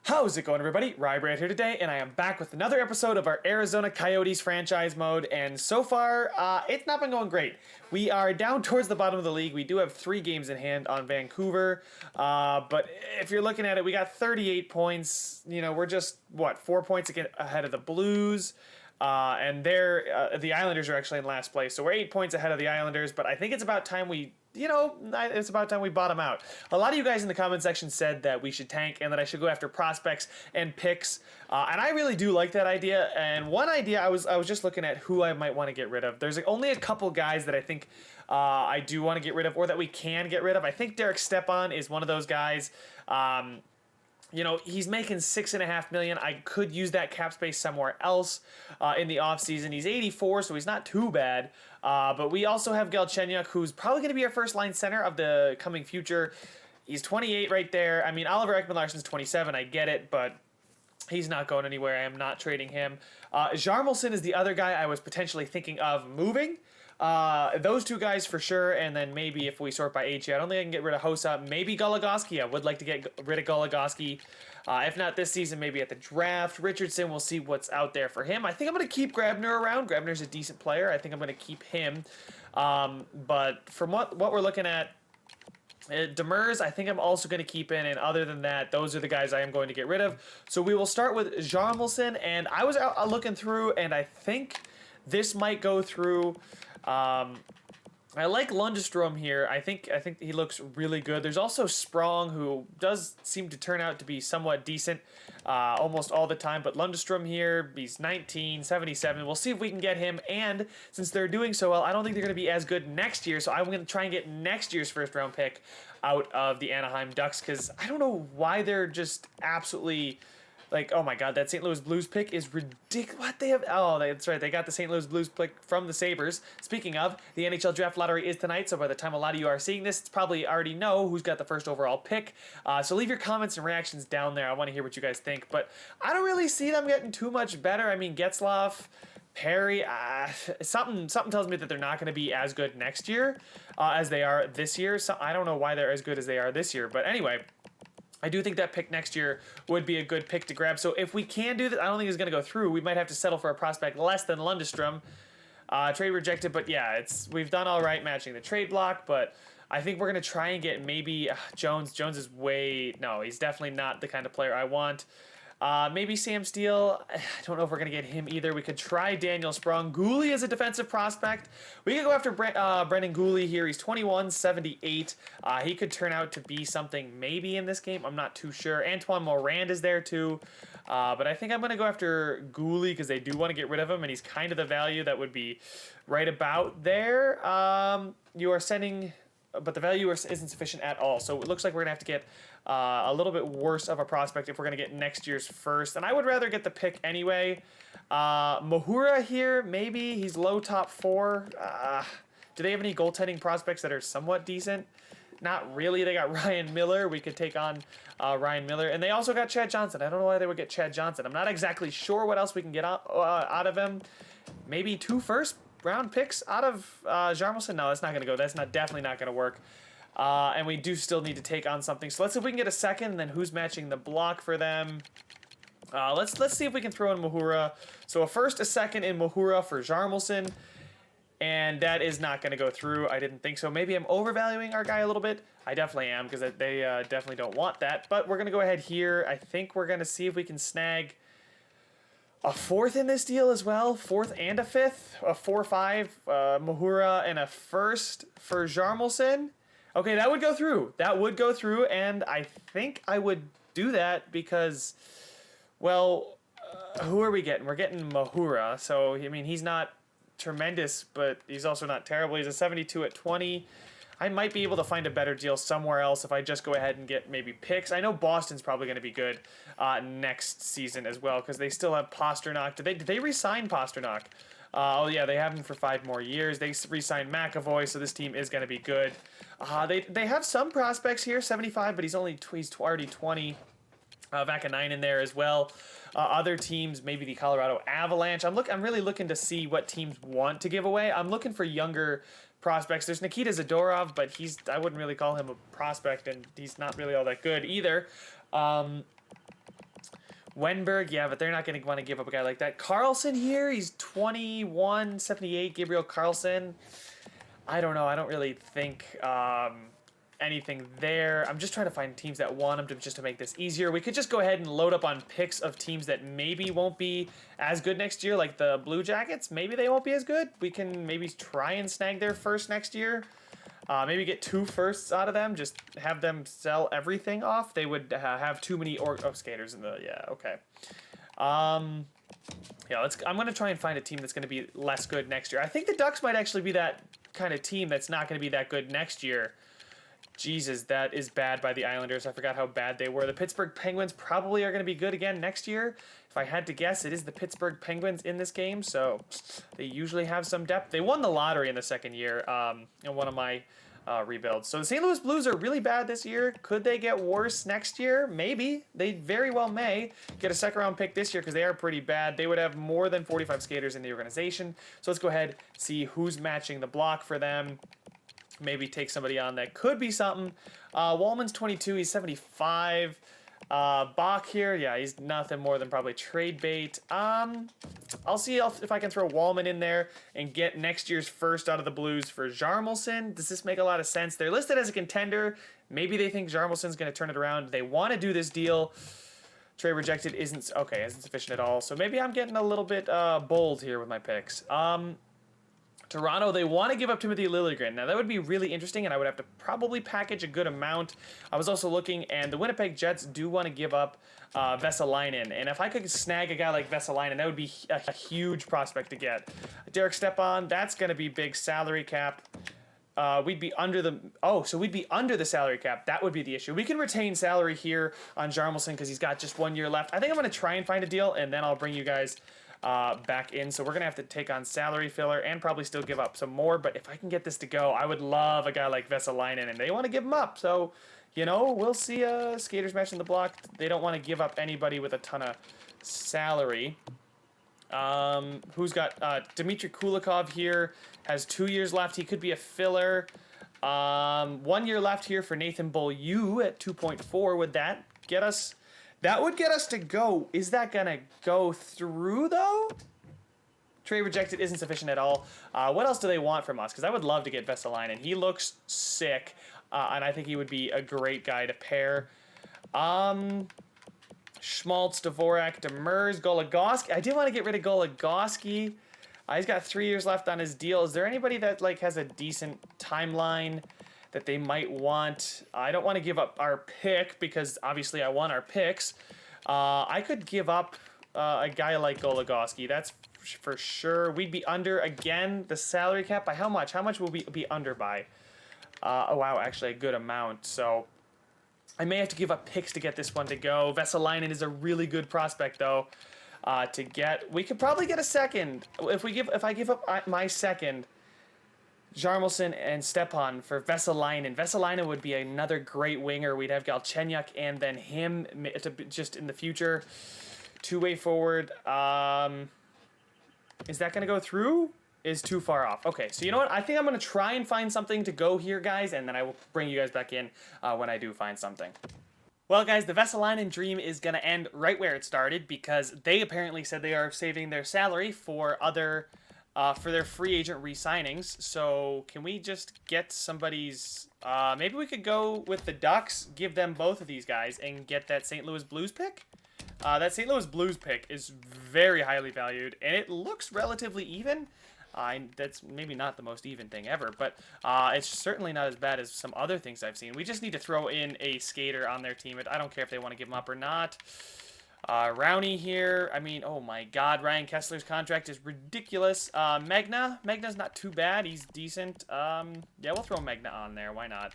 How's it going, everybody? Rybrand here today, and I am back with another episode of our Arizona Coyotes franchise mode, and so far, it's not been going great. We are down towards the bottom of the league. We do have 3 games in hand on Vancouver, but if you're looking at it, we got 38 points. You know, we're just, 4 points ahead of the Blues, and the Islanders are actually in last place, so we're 8 points ahead of the Islanders, but I think it's about time it's about time we bottom out. A lot of you guys in the comment section said that we should tank and that I should go after prospects and picks, and I really do like that idea. And one idea, I was just looking at who I might want to get rid of. There's only a couple guys that I think I do want to get rid of, or that we can get rid of. I think Derek Stepan is one of those guys. You know, he's making $6.5 million. I could use that cap space somewhere else in the offseason. He's 84, so he's not too bad. But we also have Galchenyuk, who's probably going to be our first-line center of the coming future. He's 28 right there. I mean, Oliver Ekman-Larsson's 27. I get it, but he's not going anywhere. I am not trading him. Jarmelson is the other guy I was potentially thinking of moving. Those 2 guys for sure, and then maybe if we sort by age, I don't think I can get rid of Hossa. Maybe Goligoski. I would like to get rid of Goligoski. If not this season, maybe at the draft. Richardson, we'll see what's out there for him. I think I'm going to keep Grabner around. Grabner's a decent player. I think I'm going to keep him. But from what we're looking at, Demers, I think I'm also going to keep in, and other than that, those are the guys I am going to get rid of. So we will start with Jarmelson, and I was out looking through, and I think this might go through. I like Lundestrom here. I think he looks really good. There's also Sprong, who does seem to turn out to be somewhat decent almost all the time. But Lundestrom here, he's 19, 77. We'll see if we can get him. And since they're doing so well, I don't think they're going to be as good next year. So I'm going to try and get next year's first-round pick out of the Anaheim Ducks, because I don't know why they're just absolutely... Like, oh my God, that St. Louis Blues pick is ridiculous. What they have? Oh, that's right. They got the St. Louis Blues pick from the Sabres. Speaking of, the NHL Draft Lottery is tonight, so by the time a lot of you are seeing this, it's probably already know who's got the first overall pick. So leave your comments and reactions down there. I want to hear what you guys think. But I don't really see them getting too much better. I mean, Getzlaf, Perry, something tells me that they're not going to be as good next year as they are this year. So I don't know why they're as good as they are this year. But anyway, I do think that pick next year would be a good pick to grab. So if we can do that, I don't think it's going to go through. We might have to settle for a prospect less than Lundestrom. Trade rejected, but yeah, we've done all right matching the trade block, but I think we're going to try and get maybe Jones. Jones is no, he's definitely not the kind of player I want. Maybe Sam Steele. I don't know if we're going to get him either. We could try Daniel Sprong. Gooley is a defensive prospect. We could go after Brendan Gooley here. He's 21, 78. He could turn out to be something maybe in this game. I'm not too sure. Antoine Morand is there too. But I think I'm going to go after Gooley because they do want to get rid of him, and he's kind of the value that would be right about there. You are sending... But the value isn't sufficient at all. So it looks like we're going to have to get a little bit worse of a prospect if we're going to get next year's first. And I would rather get the pick anyway. Mahura here, maybe. He's low top 4. Do they have any goaltending prospects that are somewhat decent? Not really. They got Ryan Miller. We could take on Ryan Miller. And they also got Chad Johnson. I don't know why they would get Chad Johnson. I'm not exactly sure what else we can get out of him. Maybe 2 first-round picks out of Jarmelson? No, that's not going to go. That's definitely not going to work. And we do still need to take on something. So let's see if we can get a second, and then who's matching the block for them. Let's see if we can throw in Mahura. So a first, a second in Mahura for Jarmelson. And that is not going to go through. I didn't think so. Maybe I'm overvaluing our guy a little bit. I definitely am, because they definitely don't want that. But we're going to go ahead here. I think we're going to see if we can snag a 4th in this deal as well. 4th and a 5th. A 4-5 Mahura and a first for Jarmelson. Okay, that would go through. That would go through, and I think I would do that because, well, who are we getting? We're getting Mahura. So, I mean, he's not tremendous, but he's also not terrible. He's a 72 at 20. I might be able to find a better deal somewhere else if I just go ahead and get maybe picks. I know Boston's probably going to be good next season as well because they still have Pasternak. Did they re-sign Pasternak? Oh, yeah, they have him for 5 more years. They re-signed McAvoy, so this team is going to be good. They have some prospects here, 75, but he's already 20. Vacanine in there as well. Other teams, maybe the Colorado Avalanche. I'm really looking to see what teams want to give away. I'm looking for younger prospects. There's Nikita Zadorov, but I wouldn't really call him a prospect, and he's not really all that good either. Wenberg, yeah, but they're not going to want to give up a guy like that. Carlson here, he's 21.78. Gabriel Carlson. I don't know. I don't really think anything there. I'm just trying to find teams that want him just to make this easier. We could just go ahead and load up on picks of teams that maybe won't be as good next year, like the Blue Jackets. Maybe they won't be as good. We can maybe try and snag their first next year. Maybe get 2 firsts out of them. Just have them sell everything off. They would have too many skaters in the... Yeah, okay. Yeah, I'm going to try and find a team that's going to be less good next year. I think the Ducks might actually be that kind of team that's not going to be that good next year. Jesus, that is bad by the Islanders. I forgot how bad they were. The Pittsburgh Penguins probably are going to be good again next year. If I had to guess, it is the Pittsburgh Penguins in this game, so they usually have some depth. They won the lottery in the second year in one of my rebuilds. So the St. Louis Blues are really bad this year. Could they get worse next year? Maybe. They very well may get a second-round pick this year because they are pretty bad. They would have more than 45 skaters in the organization. So let's go ahead, see who's matching the block for them. Maybe take somebody on that could be something. Wallman's 22. He's 75. Bach here. Yeah, he's nothing more than probably trade bait. I'll see if I can throw Wallman in there and get next year's first out of the Blues for Jarmelson. Does this make a lot of sense? They're listed as a contender. Maybe they think Jarmelson's going to turn it around. They want to do this deal. Trade rejected isn't sufficient at all. So maybe I'm getting a little bit bold here with my picks. Toronto, they want to give up Timothy Liljegren. Now, that would be really interesting, and I would have to probably package a good amount. I was also looking, and the Winnipeg Jets do want to give up Vesalainen. And if I could snag a guy like Vesalainen, that would be a huge prospect to get. Derek Stepan, that's going to be big salary cap. We'd be under the... Oh, so we'd be under the salary cap. That would be the issue. We can retain salary here on Jarmelson because he's got just 1 year left. I think I'm going to try and find a deal, and then I'll bring you guys... back in. So we're going to have to take on salary filler and probably still give up some more. But if I can get this to go, I would love a guy like Vesalainen, and they want to give him up. So, you know, we'll see skaters matching the block. They don't want to give up anybody with a ton of salary. Who's got Dmitry Kulikov here, has 2 years left. He could be a filler. 1 year left here for Nathan Beaulieu at 2.4. Would that get us... That would get us to go. Is that going to go through, though? Trade rejected isn't sufficient at all. What else do they want from us? Because I would love to get Vesalainen. He looks sick, and I think he would be a great guy to pair. Schmaltz, Dvorak, Demers, Goligoski. I did want to get rid of Goligoski. He's got 3 years left on his deal. Is there anybody that like has a decent timeline that they might want? I don't want to give up our pick because obviously I want our picks. I could give up a guy like Goligoski. That's for sure. We'd be under, again, the salary cap. By how much? How much will we be under by? Oh, wow, actually a good amount. So I may have to give up picks to get this one to go. Vesalainen is a really good prospect, though, to get. We could probably get a second. If I give up my second, Jarmelson and Stepan for Vesalainen. Vesalainen would be another great winger. We'd have Galchenyuk and then him just in the future. Two-way forward. Is that going to go through? Is too far off. Okay, so you know what? I think I'm going to try and find something to go here, guys, and then I will bring you guys back in when I do find something. Well, guys, the Vesalainen dream is going to end right where it started because they apparently said they are saving their salary for other... for their free agent re-signings. So can we just get somebody's... maybe we could go with the Ducks, give them both of these guys, and get that St. Louis Blues pick? That St. Louis Blues pick is very highly valued, and it looks relatively even. That's maybe not the most even thing ever, but it's certainly not as bad as some other things I've seen. We just need to throw in a skater on their team. I don't care if they want to give him up or not. Rowney here. I mean, oh my god, Ryan Kessler's contract is ridiculous. Magna's not too bad. He's decent. Yeah, we'll throw Magna on there. Why not?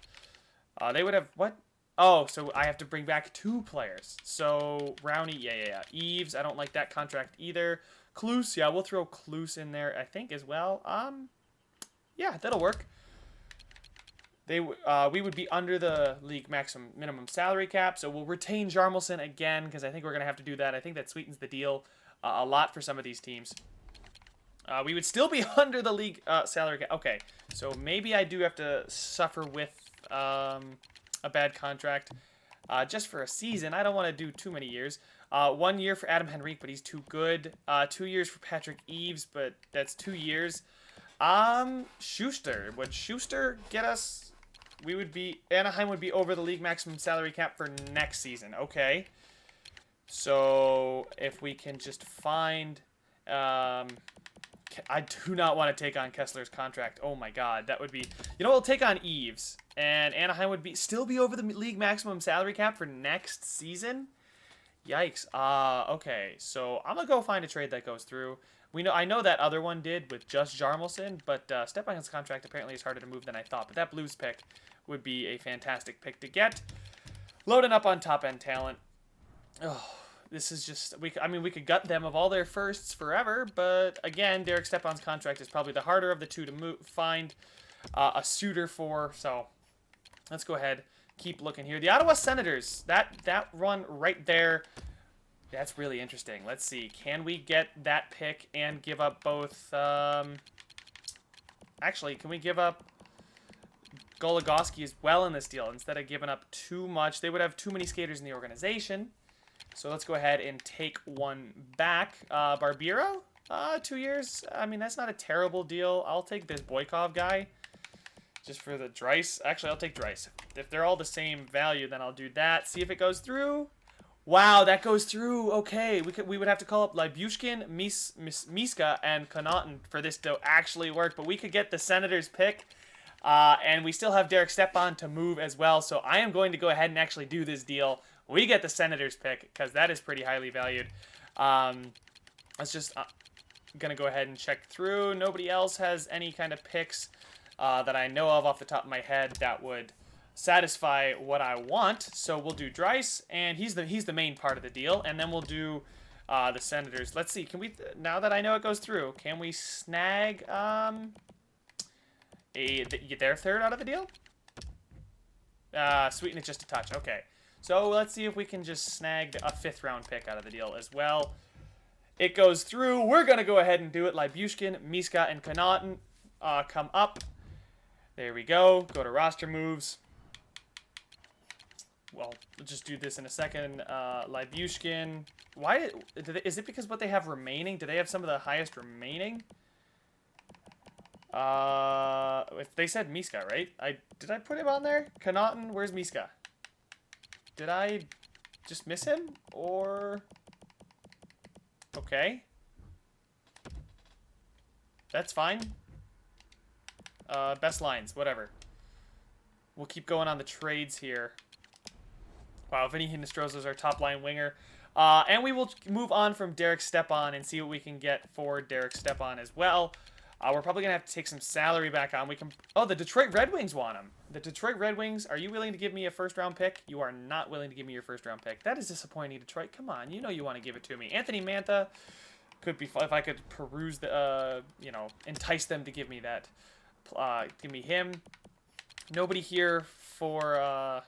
They would have, what? Oh, so I have to bring back 2 players. So, Rowney, yeah. Eves, I don't like that contract either. Kloos, yeah, we'll throw Kloos in there, I think, as well. Yeah, that'll work. We would be under the league minimum salary cap, so we'll retain Jarmelson again because I think we're going to have to do that. I think that sweetens the deal a lot for some of these teams. We would still be under the league salary cap. Okay, so maybe I do have to suffer with a bad contract. just for a season. I don't want to do too many years. 1 year for Adam Henrique, but he's too good. 2 years for Patrick Eves, but that's 2 years. Schuster. Would Schuster get us? Anaheim would be over the league maximum salary cap for next season. Okay. So if we can just find, I do not want to take on Kessler's contract. Oh my God, that would be. You know, we'll take on Eves, and Anaheim would still be over the league maximum salary cap for next season. Yikes. Okay. So I'm gonna go find a trade that goes through. I know that other one did with just Jarmelson, but Stepan's contract apparently is harder to move than I thought. But that Blues pick would be a fantastic pick to get. Loading up on top-end talent. Oh, this is just... we could gut them of all their firsts forever, but again, Derek Stepan's contract is probably the harder of the two to find a suitor for. So let's go ahead, keep looking here. The Ottawa Senators, that run right there... that's really interesting. Let's see. Can we get that pick and give up both... actually, can we give up Goligoski as well in this deal instead of giving up too much? They would have too many skaters in the organization. So let's go ahead and take one back. Barbero? 2 years? I mean, that's not a terrible deal. I'll take this Boykov guy just for the Dreiss. Actually, I'll take Dreiss. If they're all the same value, then I'll do that. See if it goes through. Wow, that goes through. Okay, we would have to call up Lyubushkin, Miska, and Connaughton for this to actually work. But we could get the Senators pick, and we still have Derek Stepan to move as well. So I am going to go ahead and actually do this deal. We get the Senators pick because that is pretty highly valued. Let's just gonna go ahead and check through. Nobody else has any kind of picks that I know of off the top of my head that would satisfy what I want. So we'll do Dreiss, and he's the main part of the deal, and then we'll do the Senators. Let's see, can we, now that I know it goes through, can we snag their third out of the deal? Sweeten it just a touch. Okay, so let's see if we can just snag a 5th round pick out of the deal as well. It goes through. We're gonna go ahead and do it. Lyubushkin, Miska, and Connaughton come up. There we go. Go to roster moves. Well, we'll just do this in a second. Lyubushkin. Why is it because what they have remaining? Do they have some of the highest remaining? If they said Miska, right? Did I put him on there? Connaughton, where's Miska? Did I just miss him? Or... okay. That's fine. Best lines, whatever. We'll keep going on the trades here. Wow, Vinny Hinostroza is our top line winger. And we will move on from Derek Stepan and see what we can get for Derek Stepan as well. We're probably going to have to take some salary back on. We can... oh, the Detroit Red Wings want him. The Detroit Red Wings, are you willing to give me a 1st round pick? You are not willing to give me your 1st round pick. That is disappointing, Detroit. Come on, you know you want to give it to me. Anthony Mantha could be... if I could peruse the... you know, entice them to give me that. Give me him. Nobody here for...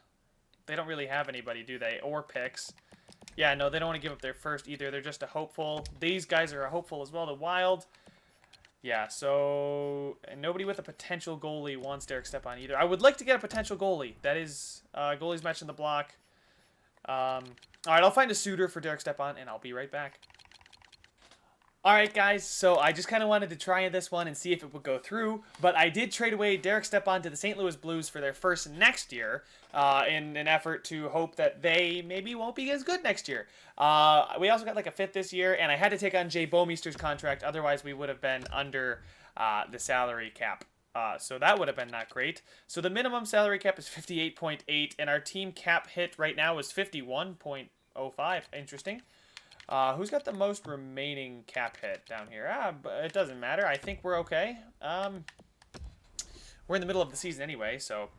they don't really have anybody, do they? Or picks. Yeah, no, they don't want to give up their first either. They're just a hopeful. These guys are a hopeful as well. The Wild. Yeah, so... and nobody with a potential goalie wants Derek Stepan either. I would like to get a potential goalie. That is... goalies matching the block. Alright, I'll find a suitor for Derek Stepan, and I'll be right back. Alright guys, so I just kind of wanted to try this one and see if it would go through, but I did trade away Derek Stepan to the St. Louis Blues for their first next year, in an effort to hope that they maybe won't be as good next year. We also got like a 5th this year, and I had to take on Jay Bouwmeester's contract, otherwise we would have been under the salary cap. So that would have been not great. So the minimum salary cap is 58.8, and our team cap hit right now is 51.05. Interesting. Who's got the most remaining cap hit down here? But it doesn't matter. I think we're okay. We're in the middle of the season anyway, so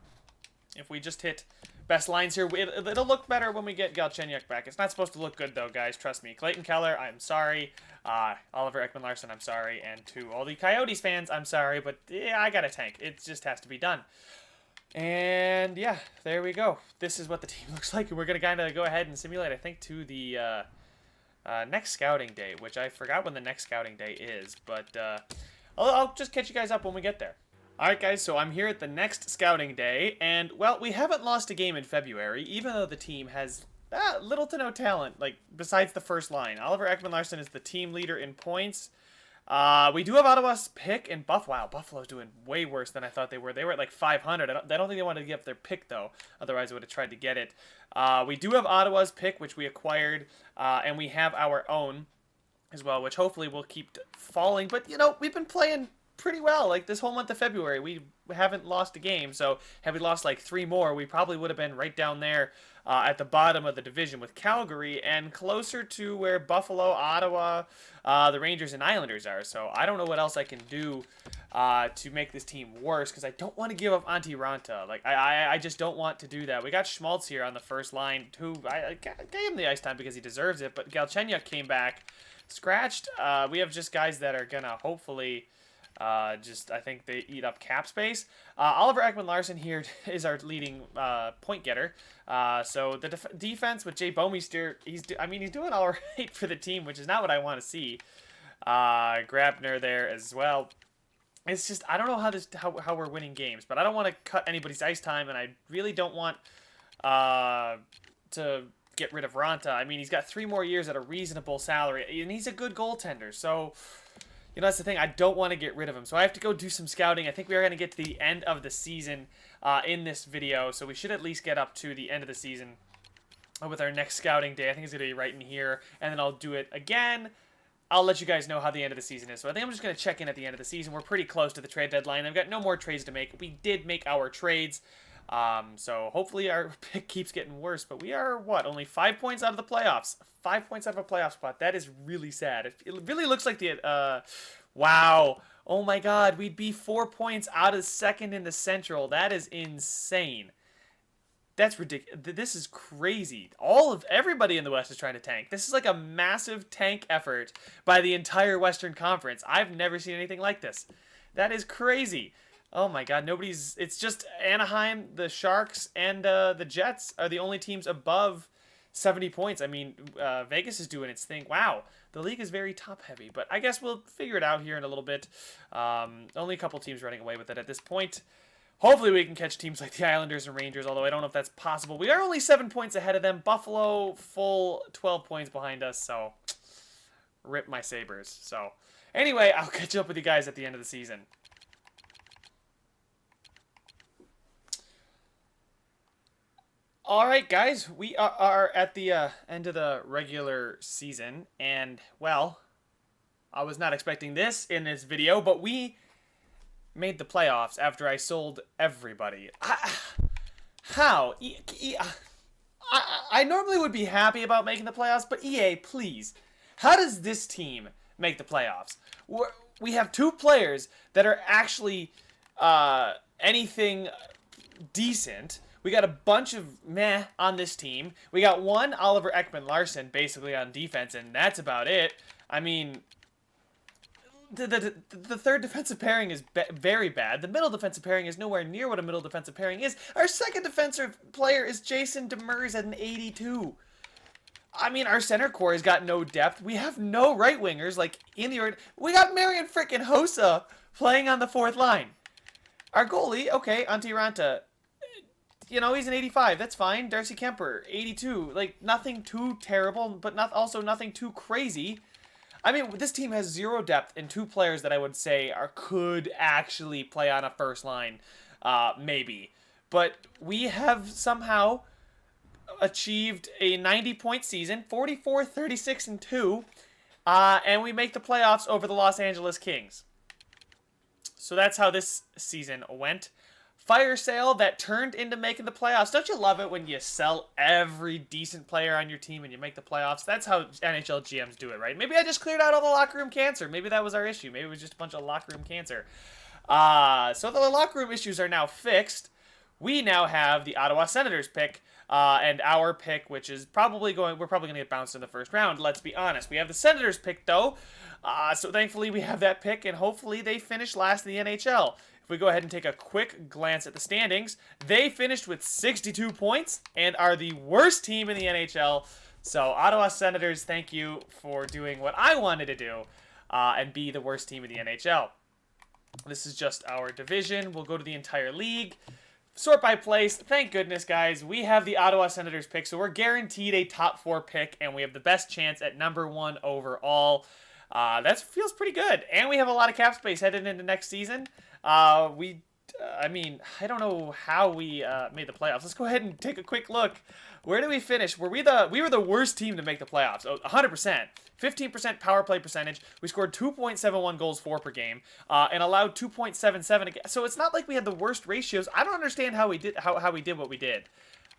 if we just hit best lines here, it'll look better when we get Galchenyuk back. It's not supposed to look good, though, guys. Trust me. Clayton Keller, I'm sorry. Oliver Ekman-Larsson, I'm sorry. And to all the Coyotes fans, I'm sorry. But, yeah, I got a tank. It just has to be done. And, yeah, there we go. This is what the team looks like. And we're going to kind of go ahead and simulate, I think, to the... next scouting day, which I forgot when the next scouting day is, but I'll just catch you guys up when we get there. Alright guys, so I'm here at the next scouting day, and well, we haven't lost a game in February, even though the team has little to no talent, like, besides the first line. Oliver Ekman-Larsson is the team leader in points. We do have Ottawa's pick, and wow, Buffalo's doing way worse than I thought they were. They were at like 500. I don't think they wanted to give up their pick, though. Otherwise, I would have tried to get it. We do have Ottawa's pick, which we acquired, and we have our own as well, which hopefully will keep falling. But, you know, we've been playing pretty well. Like, this whole month of February, we haven't lost a game. So, had we lost like 3 more, we probably would have been right down there at the bottom of the division with Calgary and closer to where Buffalo, Ottawa, the Rangers, and Islanders are. So, I don't know what else I can do to make this team worse because I don't want to give up Antti Ranta. Like, I just don't want to do that. We got Schmaltz here on the first line, who I gave him the ice time because he deserves it, but Galchenyuk came back scratched. We have just guys that are going to hopefully I think they eat up cap space. Oliver Ekman-Larsson here is our leading point getter. So the defense with Jay Bouwmeester, he's doing all right for the team, which is not what I want to see. Grabner there as well. It's just I don't know how we're winning games, but I don't want to cut anybody's ice time, and I really don't want to get rid of Ranta. I mean, he's got 3 more years at a reasonable salary, and he's a good goaltender. So, you know, that's the thing. I don't want to get rid of him. So I have to go do some scouting. I think we are going to get to the end of the season in this video. So we should at least get up to the end of the season with our next scouting day. I think it's going to be right in here. And then I'll do it again. I'll let you guys know how the end of the season is. So I think I'm just going to check in at the end of the season. We're pretty close to the trade deadline. I've got no more trades to make. We did make our trades. So hopefully our pick keeps getting worse, but we are, what, only 5 points out of the playoffs. 5 points out of a playoff spot. That is really sad. It really looks like wow. Oh my god, we'd be 4 points out of second in the Central. That is insane. That's ridiculous. This is crazy. Everybody in the West is trying to tank. This is like a massive tank effort by the entire Western Conference. I've never seen anything like this. That is crazy. Oh my god, it's just Anaheim, the Sharks, and the Jets are the only teams above 70 points. I mean, Vegas is doing its thing. Wow, the league is very top-heavy, but I guess we'll figure it out here in a little bit. Only a couple teams running away with it at this point. Hopefully we can catch teams like the Islanders and Rangers, although I don't know if that's possible. We are only 7 points ahead of them. Buffalo, full 12 points behind us, so rip my Sabres. So anyway, I'll catch up with you guys at the end of the season. All right, guys, we are at the end of the regular season, and, well, I was not expecting this in this video, but we made the playoffs after I sold everybody. How? I normally would be happy about making the playoffs, but EA, please, how does this team make the playoffs? We have 2 players that are actually anything decent. We got a bunch of meh on this team. We got 1 Oliver Ekman-Larsson basically on defense, and that's about it. I mean, the third defensive pairing is very bad. The middle defensive pairing is nowhere near what a middle defensive pairing is. Our second defensive player is Jason Demers at an 82. I mean, our center core has got no depth. We have no right wingers like in the we got Marian frickin' Hossa playing on the 4th line. Our goalie, okay, Antti Ranta. You know, he's an 85. That's fine. Darcy Kemper, 82. Like, nothing too terrible, but also nothing too crazy. I mean, this team has 0 depth and 2 players that I would say could actually play on a first line, maybe. But we have somehow achieved a 90-point season, 44, 36, and 2, and we make the playoffs over the Los Angeles Kings. So that's how this season went. Firesale that turned into making the playoffs. Don't you love it when you sell every decent player on your team and you make the playoffs? That's how NHL GMs do it, right? Maybe I just cleared out all the locker room cancer. Maybe that was our issue. Maybe it was just a bunch of locker room cancer. So the locker room issues are now fixed. We now have the Ottawa Senators pick and our pick, which is we're probably going to get bounced in the first round. Let's be honest. We have the Senators pick, though. So thankfully we have that pick, and hopefully they finish last in the NHL. If we go ahead and take a quick glance at the standings, they finished with 62 points and are the worst team in the NHL. So, Ottawa Senators, thank you for doing what I wanted to do and be the worst team in the NHL. This is just our division. We'll go to the entire league. Sort by place. Thank goodness, guys. We have the Ottawa Senators pick, so we're guaranteed a top 4 pick, and we have the best chance at number 1 overall. That feels pretty good, and we have a lot of cap space headed into next season. I mean, I don't know how we made the playoffs. Let's go ahead and take a quick look. Where did we finish? We were the worst team to make the playoffs. 100%. 15% power play percentage. We scored 2.71 goals for per game and allowed 2.77 again. So it's not like we had the worst ratios. I don't understand how we did what we did.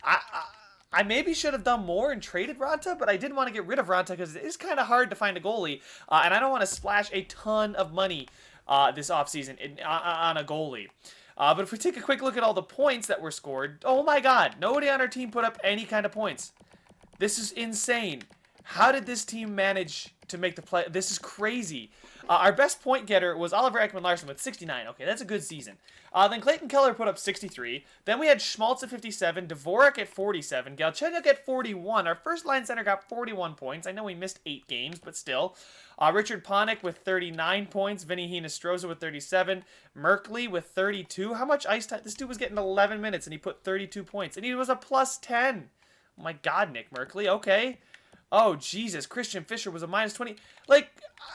I maybe should have done more and traded Ranta, but I didn't want to get rid of Ranta because it is kind of hard to find a goalie, and I don't want to splash a ton of money this offseason on a goalie. But if we take a quick look at all the points that were scored, oh my god, nobody on our team put up any kind of points. This is insane. How did this team manage to make the play? This is crazy. Our best point getter was Oliver Ekman-Larsson with 69. Okay, that's a good season. Then Clayton Keller put up 63. Then we had Schmaltz at 57, Dvorak at 47, Galchenyuk at 41. Our first line center got 41 points. I know we missed 8 games, but still. Richard Panik with 39 points, Vinny Hinostroza with 37, Merkley with 32. How much ice time? This dude was getting 11 minutes, and he put 32 points. And he was a plus 10. Oh my god, Nick Merkley. Okay. Oh, Jesus. Christian Fischer was a minus 20. Like,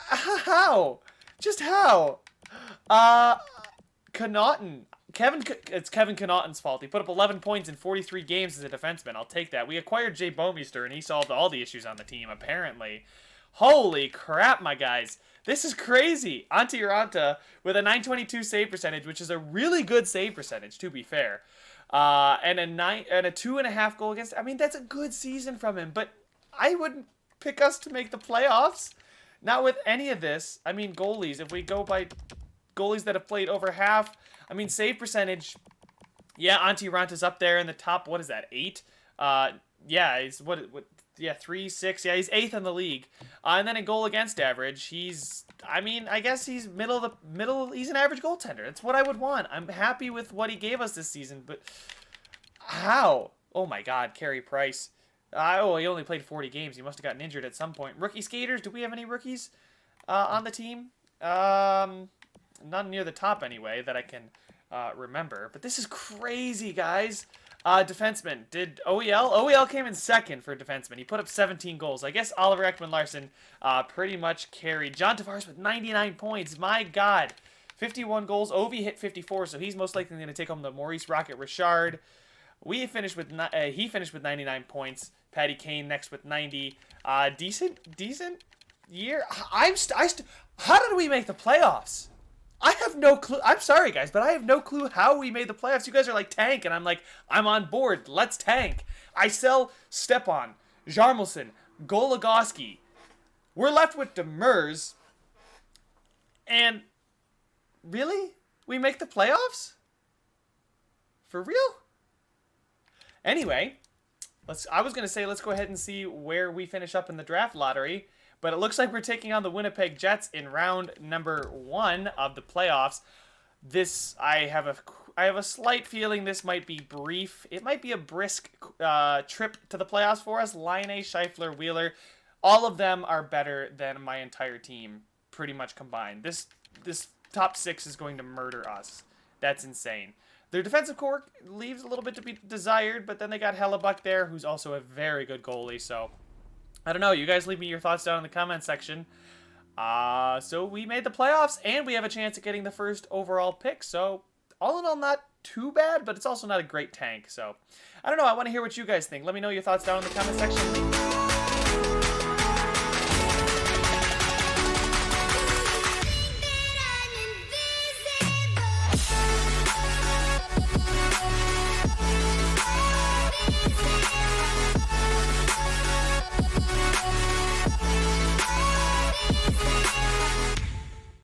how? Just how? Connaughton. It's Kevin Connaughton's fault. He put up 11 points in 43 games as a defenseman. I'll take that. We acquired Jay Bomeister, and he solved all the issues on the team, apparently. Holy crap, my guys. This is crazy. Antti Ranta with a 922 save percentage, which is a really good save percentage, to be fair. And a 2.5 goal against. I mean, that's a good season from him, but I wouldn't pick us to make the playoffs. Not with any of this. I mean, goalies. If we go by goalies that have played over half, I mean, save percentage. Yeah, Antti Ranta's up there in the top. What is that? 8. Yeah, he's what? Yeah, 3, 6. Yeah, he's 8th in the league. And then in goal against average, he's. I mean, I guess he's middle. He's an average goaltender. That's what I would want. I'm happy with what he gave us this season, but how? Oh my God, Carey Price. Oh, he only played 40 games. He must have gotten injured at some point. Rookie skaters. Do we have any rookies on the team? None near the top anyway that I can remember. But this is crazy, guys. Defenseman. Did OEL? OEL came in second for defenseman. He put up 17 goals. I guess Oliver Ekman-Larsson pretty much carried. John Tavares with 99 points. My God. 51 goals. Ovi hit 54, so he's most likely going to take home the Maurice Rocket Richard. He finished with 99 points. Patty Kane next with 90. Decent year. How did we make the playoffs? I have no clue. I'm sorry, guys, but I have no clue how we made the playoffs. You guys are like, tank, and I'm like, I'm on board. Let's tank. I sell Stepan, Jarmelson, Goligoski. We're left with Demers. And really? We make the playoffs? For real? Anyway, I was going to say let's go ahead and see where we finish up in the draft lottery. But it looks like we're taking on the Winnipeg Jets in round number 1 of the playoffs. I have a slight feeling this might be brief. It might be a brisk trip to the playoffs for us. Laine, Scheifele, Wheeler, all of them are better than my entire team, pretty much combined. This top 6 is going to murder us. That's insane. Their defensive core leaves a little bit to be desired, but then they got Hellebuck there, who's also a very good goalie, so I don't know. You guys leave me your thoughts down in the comment section. So we made the playoffs, and we have a chance at getting the first overall pick. So all in all, not too bad, but it's also not a great tank. So I don't know. I want to hear what you guys think. Let me know your thoughts down in the comment section.